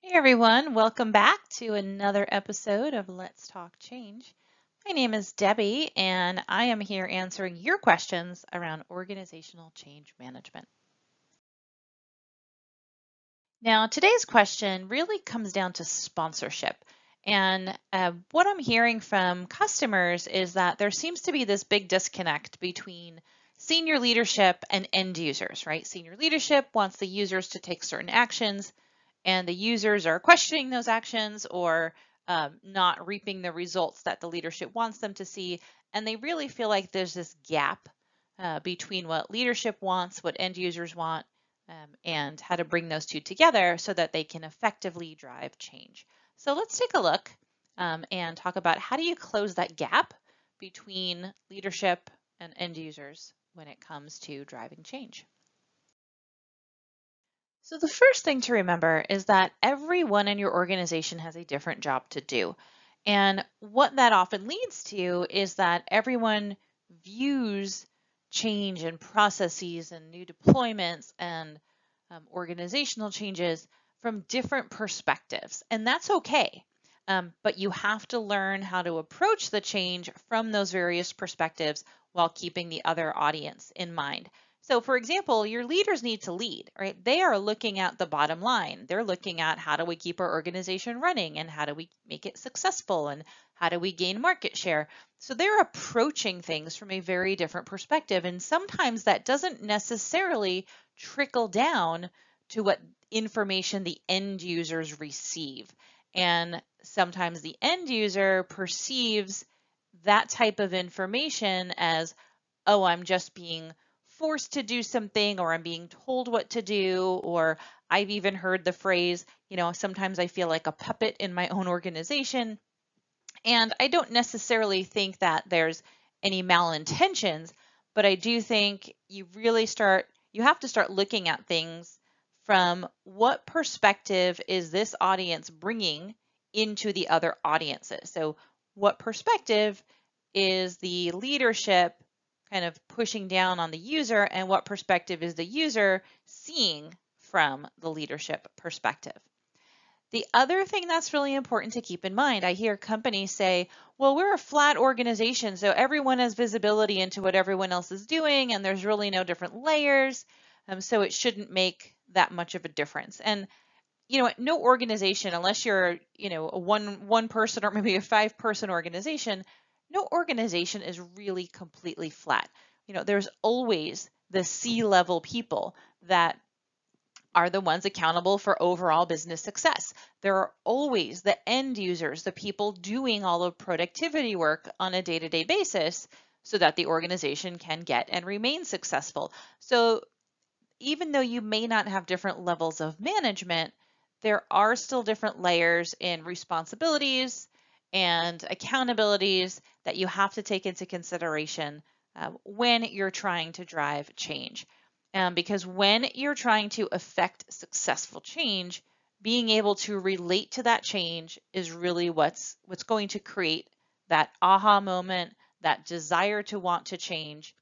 Hey everyone, welcome back to another episode of Let's Talk Change. My name is Debbie and I am here answering your questions around organizational change management. Now, today's question really comes down to sponsorship. And what I'm hearing from customers is that there seems to be this big disconnect between senior leadership and end users, right? Senior leadership wants the users to take certain actions, and the users are questioning those actions or not reaping the results that the leadership wants them to see. And they really feel like there's this gap between what leadership wants, what end users want, and how to bring those two together so that they can effectively drive change. So let's take a look and talk about how do you close that gap between leadership and end users when it comes to driving change. So the first thing to remember is that everyone in your organization has a different job to do. And what that often leads to is that everyone views change and processes and new deployments and organizational changes from different perspectives. And that's okay. But you have to learn how to approach the change from those various perspectives while keeping the other audience in mind. So for example, your leaders need to lead, right? They are looking at the bottom line. They're looking at how do we keep our organization running and how do we make it successful and how do we gain market share? So they're approaching things from a very different perspective. And sometimes that doesn't necessarily trickle down to what information the end users receive. And sometimes the end user perceives that type of information as, oh, I'm just being forced to do something, or I'm being told what to do, or I've even heard the phrase, sometimes I feel like a puppet in my own organization. And I don't necessarily think that there's any malintentions, but I do think you have to start looking at things from what perspective is this audience bringing into the other audiences. So what perspective is the leadership kind of pushing down on the user, and what perspective is the user seeing from the leadership perspective? The other thing that's really important to keep in mind, I hear companies say, well, we're a flat organization, so everyone has visibility into what everyone else is doing, and there's really no different layers, so it shouldn't make that much of a difference. And no organization, unless you're, a one person or maybe a 5-person organization, no organization is really completely flat. There's always the C-level people that are the ones accountable for overall business success. There are always the end users, the people doing all of productivity work on a day-to-day basis so that the organization can get and remain successful. So even though you may not have different levels of management, there are still different layers in responsibilities and accountabilities that you have to take into consideration when you're trying to drive change. Because when you're trying to affect successful change, being able to relate to that change is really what's going to create that aha moment, that desire to want to change.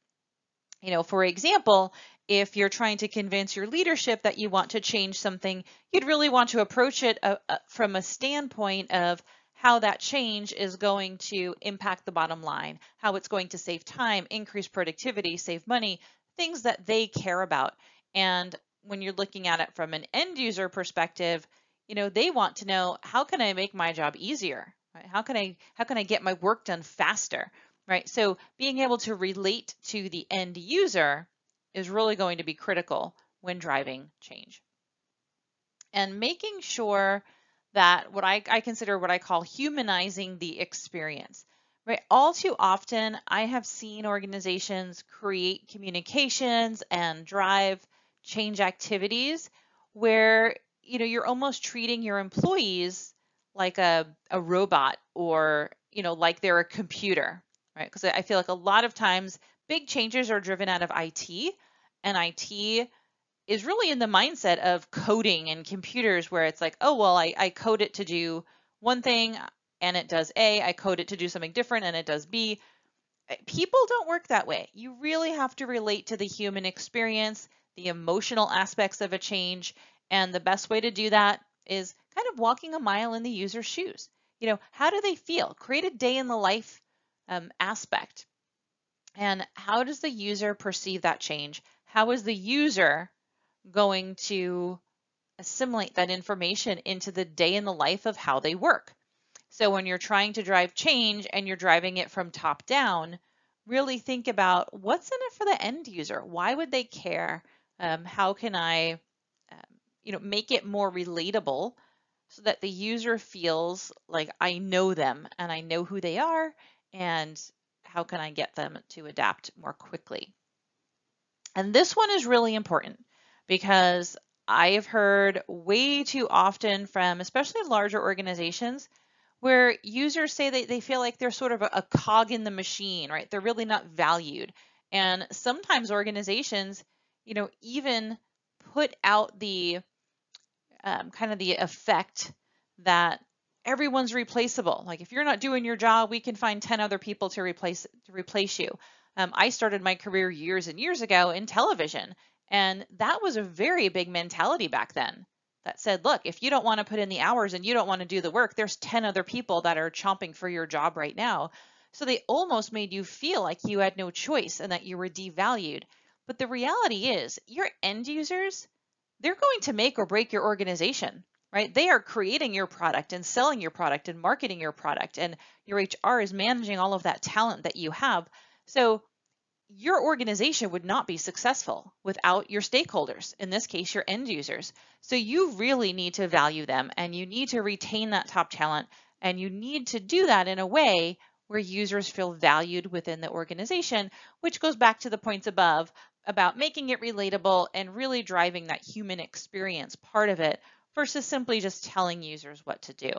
For example, if you're trying to convince your leadership that you want to change something, you'd really want to approach it from a standpoint of how that change is going to impact the bottom line, how it's going to save time, increase productivity, save money, things that they care about. And when you're looking at it from an end user perspective, they want to know, how can I make my job easier? Right? How can I get my work done faster? Right? So being able to relate to the end user is really going to be critical when driving change. And making sure that what I consider what I call humanizing the experience. Right? All too often, I have seen organizations create communications and drive change activities where you're almost treating your employees like a robot, or like they're a computer, right? Because I feel like a lot of times big changes are driven out of IT, and IT is really in the mindset of coding and computers, where it's like, oh, well, I code it to do one thing and it does A, I code it to do something different and it does B. People don't work that way. You really have to relate to the human experience, the emotional aspects of a change, and the best way to do that is kind of walking a mile in the user's shoes. How do they feel? Create a day in the life aspect. And how does the user perceive that change? How is the user going to assimilate that information into the day in the life of how they work? So when you're trying to drive change and you're driving it from top down, really think about what's in it for the end user. Why would they care? How can I, make it more relatable so that the user feels like I know them and I know who they are, and how can I get them to adapt more quickly? And this one is really important because I have heard way too often from especially larger organizations where users say they feel like they're sort of a cog in the machine, right? They're really not valued. And sometimes organizations, even put out the kind of the effect that everyone's replaceable. Like if you're not doing your job, we can find 10 other people to replace you. I started my career years and years ago in television, and that was a very big mentality back then that said, look, if you don't want to put in the hours and you don't want to do the work, there's 10 other people that are chomping for your job right now. So they almost made you feel like you had no choice and that you were devalued. But the reality is, your end users, they're going to make or break your organization, right? They are creating your product and selling your product and marketing your product, and your HR is managing all of that talent that you have. So your organization would not be successful without your stakeholders, in this case, your end users. So you really need to value them, and you need to retain that top talent, and you need to do that in a way where users feel valued within the organization, which goes back to the points above about making it relatable and really driving that human experience part of it versus simply just telling users what to do.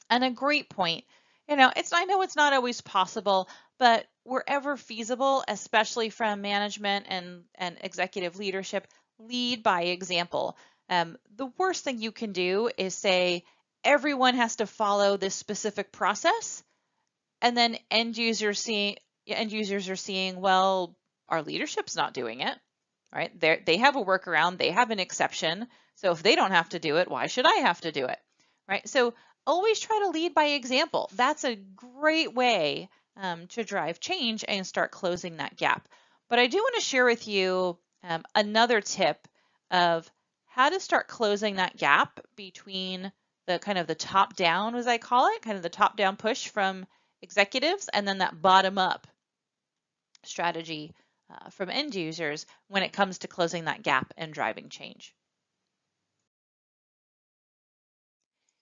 And a great point, I know it's not always possible, but wherever feasible, especially from management and executive leadership, lead by example. The worst thing you can do is say everyone has to follow this specific process, and then end users are seeing, well, our leadership's not doing it, right? They have a workaround, they have an exception. So if they don't have to do it, why should I have to do it, right? So always try to lead by example. That's a great way to drive change and start closing that gap. But I do want to share with you another tip of how to start closing that gap between the kind of the top down, as I call it, kind of the top down push from executives, and then that bottom up strategy from end users when it comes to closing that gap and driving change.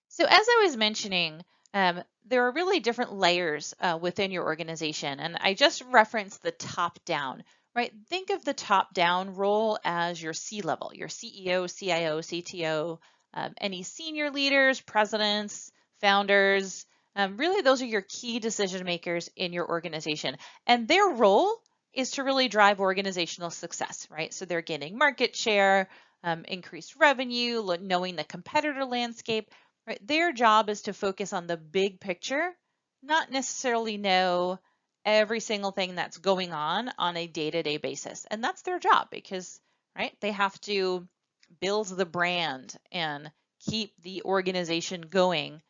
So as I was mentioning, there are really different layers within your organization, and I just referenced the top down, right? Think of the top down role as your C-level, your CEO, CIO, CTO, any senior leaders, presidents, founders. Really, those are your key decision makers in your organization, and their role is to really drive organizational success, right? So they're gaining market share, increased revenue, knowing the competitor landscape, right? Their job is to focus on the big picture, not necessarily know every single thing that's going on a day-to-day basis. And that's their job because, right, they have to build the brand and keep the organization going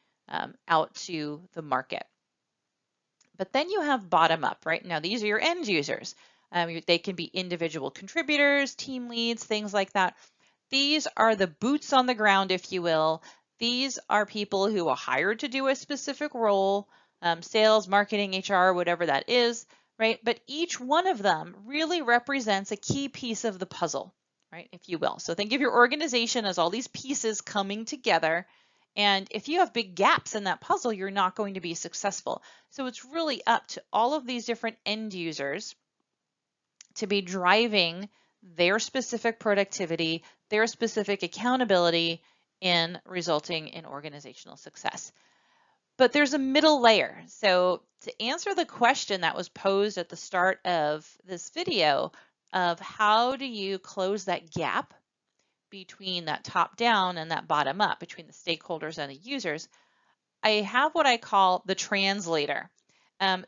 out to the market. But then you have bottom up, right? Now, these are your end users. They can be individual contributors, team leads, things like that. These are the boots on the ground, if you will. These are people who are hired to do a specific role, sales, marketing, HR, whatever that is, right? But each one of them really represents a key piece of the puzzle, right, if you will. So think of your organization as all these pieces coming together. And if you have big gaps in that puzzle, you're not going to be successful. So it's really up to all of these different end users to be driving their specific productivity, their specific accountability in resulting in organizational success. But there's a middle layer. So to answer the question that was posed at the start of this video of how do you close that gap between that top down and that bottom up, between the stakeholders and the users, I have what I call the translator.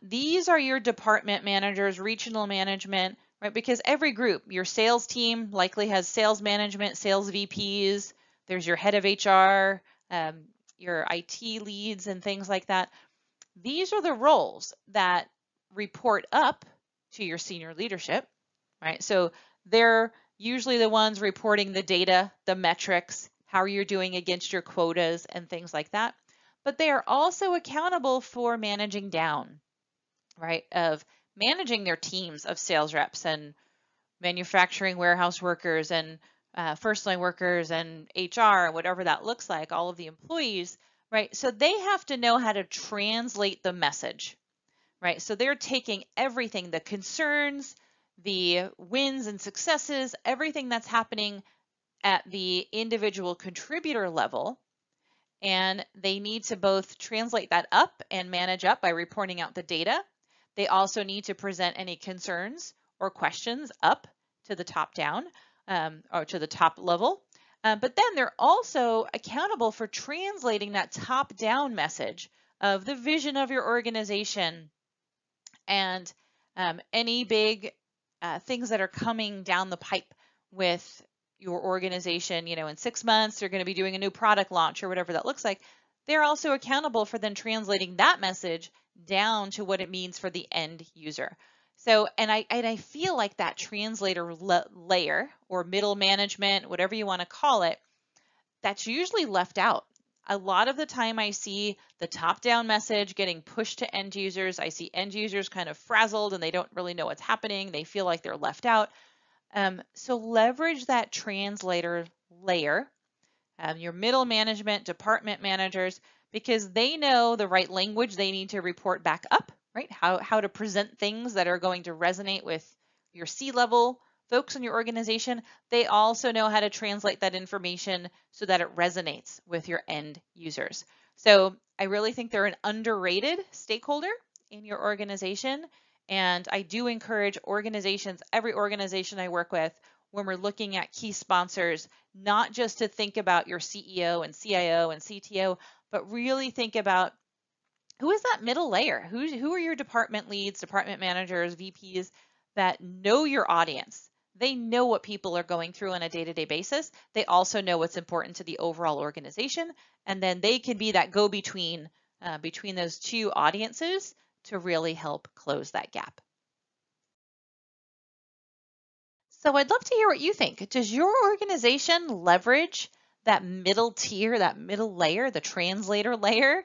These are your department managers, regional management, right? Because every group, your sales team likely has sales management, sales VPs, There's your head of HR, your IT leads and things like that. These are the roles that report up to your senior leadership, right? So they're usually the ones reporting the data, the metrics, how you're doing against your quotas and things like that. But they are also accountable for managing down, right? Of managing their teams of sales reps and manufacturing warehouse workers and first line workers and HR, whatever that looks like, all of the employees, right? So they have to know how to translate the message, right? So they're taking everything, the concerns, the wins and successes, everything that's happening at the individual contributor level, and they need to both translate that up and manage up by reporting out the data. They also need to present any concerns or questions up to the top down or to the top level. But then they're also accountable for translating that top down message of the vision of your organization and any big things that are coming down the pipe with your organization. You know, in 6 months, you're going to be doing a new product launch or whatever that looks like. They're also accountable for then translating that message down to what it means for the end user. So, and I feel like that translator layer or middle management, whatever you want to call it, that's usually left out. A lot of the time I see the top-down message getting pushed to end users. I see end users kind of frazzled and they don't really know what's happening. They feel like they're left out. So leverage that translator layer, your middle management, department managers, because they know the right language they need to report back up, right? How to present things that are going to resonate with your C-level folks in your organization. They also know how to translate that information so that it resonates with your end users. So I really think they're an underrated stakeholder in your organization. And I do encourage organizations, every organization I work with, when we're looking at key sponsors, not just to think about your CEO and CIO and CTO, but really think about who is that middle layer? Who are your department leads, department managers, VPs that know your audience? They know what people are going through on a day-to-day basis. They also know what's important to the overall organization, and then they can be that go-between between those two audiences to really help close that gap. So I'd love to hear what you think. Does your organization leverage that middle tier, that middle layer, the translator layer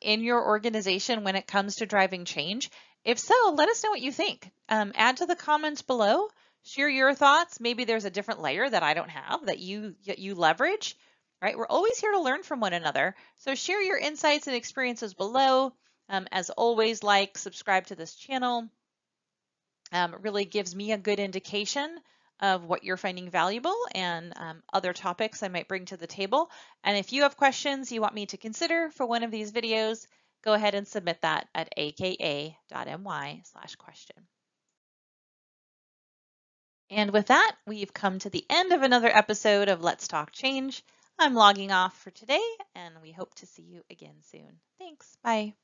in your organization when it comes to driving change? If so, let us know what you think. Add to the comments below. Share your thoughts. Maybe there's a different layer that I don't have that you leverage, right? We're always here to learn from one another. So share your insights and experiences below. As always, like, subscribe to this channel. It really gives me a good indication of what you're finding valuable and other topics I might bring to the table. And if you have questions you want me to consider for one of these videos, go ahead and submit that at aka.my/question. And with that, we've come to the end of another episode of Let's Talk Change. I'm logging off for today, and we hope to see you again soon. Thanks. Bye.